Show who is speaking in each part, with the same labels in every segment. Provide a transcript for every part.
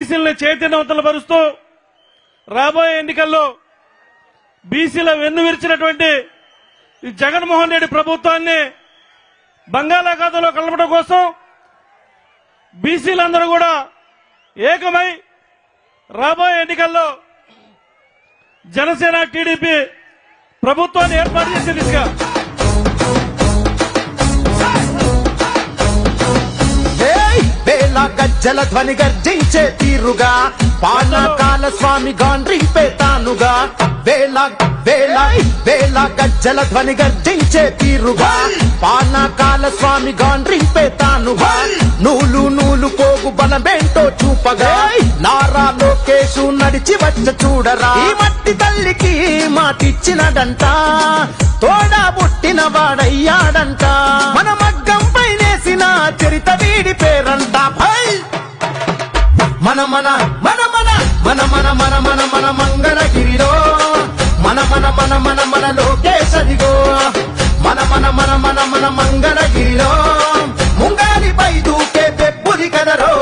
Speaker 1: బీసీలను చైతన్యవంతులపరుస్తూ రాబోయే ఎన్నికల్లో బీసీల వెన్ను విరిచినటువంటి ఈ జగన్మోహన్ రెడ్డి ప్రభుత్వాన్ని బంగాళాఖాతంలో కలపడం కోసం బీసీలందరూ కూడా ఏకమై రాబోయే ఎన్నికల్లో జనసేన టీడీపీ ప్రభుత్వాన్ని ఏర్పాటు చేసే దిశగా
Speaker 2: వేళ గజ్జల ధ్వని గర్జించే తీరుగా పానకాల స్వామి గాండ్రింపే తానుగా వేళ వేళ వేళ గజ్జల ధ్వని గర్జించే తీరుగా పానకాల స్వామి గాండ్రింపే తానుగా నూలు నూలు పోగు బలమేంటో చూపగా నారా లోకేశు నడిచి వచ్చ చూడరా ఈ మట్టి తల్లికి మాటిచ్చినడంట తోడా పుట్టిన వాడయ్యాడంట మన మగ్గం పైనేసిన చరిత వీడి పేరంట మన మన మన మన మన మన మన మన మన మంగళగిరిలో మన మన మన మన మన లోకేశదిగో మన మన మన మన మన మంగళగిరిలో ముంగాలిపై దూకే పెప్పుది కదరో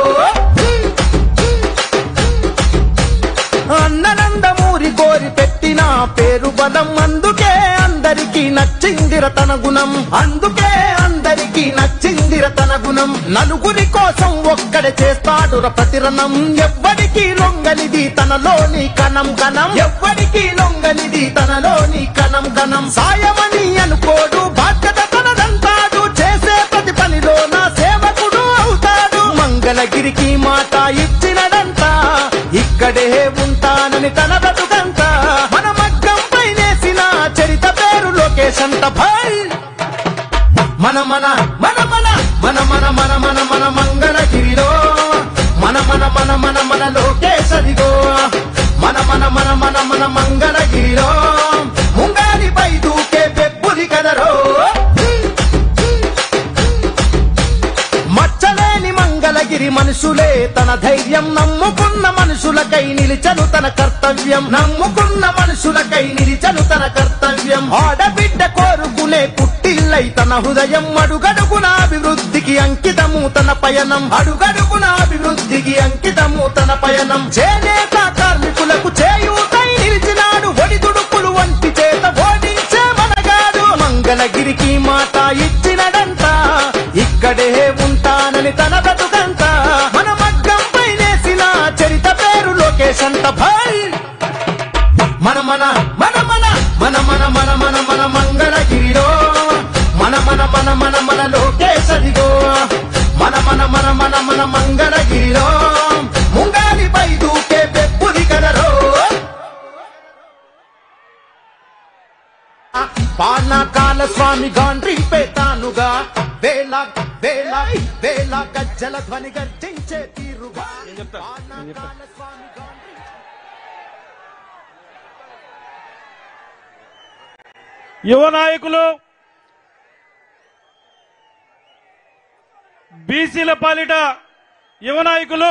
Speaker 2: అన్ననందమూరి కోరి పెట్టిన పేరు బలం అందుకే అందరికీ నచ్చిందిర తన గుణం అందుకే అందరికీ నచ్చిందిర తన గుణం నలుగురి కోసం ఒక్కడే చేస్తాడుర ప్రతిరణం ఎవ్వడికి లొంగనిది తనలోని కణం కణం ఎవ్వడికి లొంగనిది తనలోని కణం కణం సాయమని అనుకోడు బాధ్యత తనదంటాడు చేసే ప్రతి పనిలో నా సేవకుడు అవుతాడు మంగళగిరికి మాట ఇచ్చినడంట ఇక్కడే ఉంటానని తన బ్రతుకంత మన మగ్గం పైనేసిన చరిత పేరు లోకేశ్ అంట భాయ్ మన మన మన మన మన మన మన మన మన మంగళగిరిలో మన మన మన మన మన లోకేశ్ అదిగో మన మన మన మన మన మంగళగిరిలో ముంగాలిపై దూకే పెప్పుది కదరో మచ్చలేని మంగళగిరి మనుషులే తన ధైర్యం నమ్ముకున్న మనుషులకై నిలిచను తన కర్తవ్యం నమ్ముకున్న మనుషులకై నిలిచను తన కర్తవ్యం ఆడబిడ్డ కోరుకునే పుట్టిల్లై తన హృదయం అడుగడుగున అభివృద్ధికి అంకితము తన పయనం అడుగడుగున అభివృద్ధికి అంకితము తన పయనం చేనేత కార్మికులకు చేయూతై నిలిచినాడు ఒడిదుడుకులు వంటి చేత ఓడించే మనగాడు మంగళగిరికి మాట ఇచ్చినడంట ఇక్కడే ఉంటానని తన బ్రతుకంత మన మగ్గం పైనేసిన చరిత పేరు లోకేశ్ అంట భాయ్ మన మన మన మన మన మన మన మన మన మంగళగిరిలో మన మన మన మన మన లోకేశ్ అదిగో మన మన మన మన మన మంగళగిరిలో ముంగాలిపై దూకే పెప్పుది కదరో పానకాల స్వామి గాండ్రింపే తానుగా వేళ వేళ వేళ గజ్జల ధ్వని గర్జించే తీరుగా పానకాల స్వామి
Speaker 1: యువ నాయకులు బీసీల పాలిట యువ నాయకులు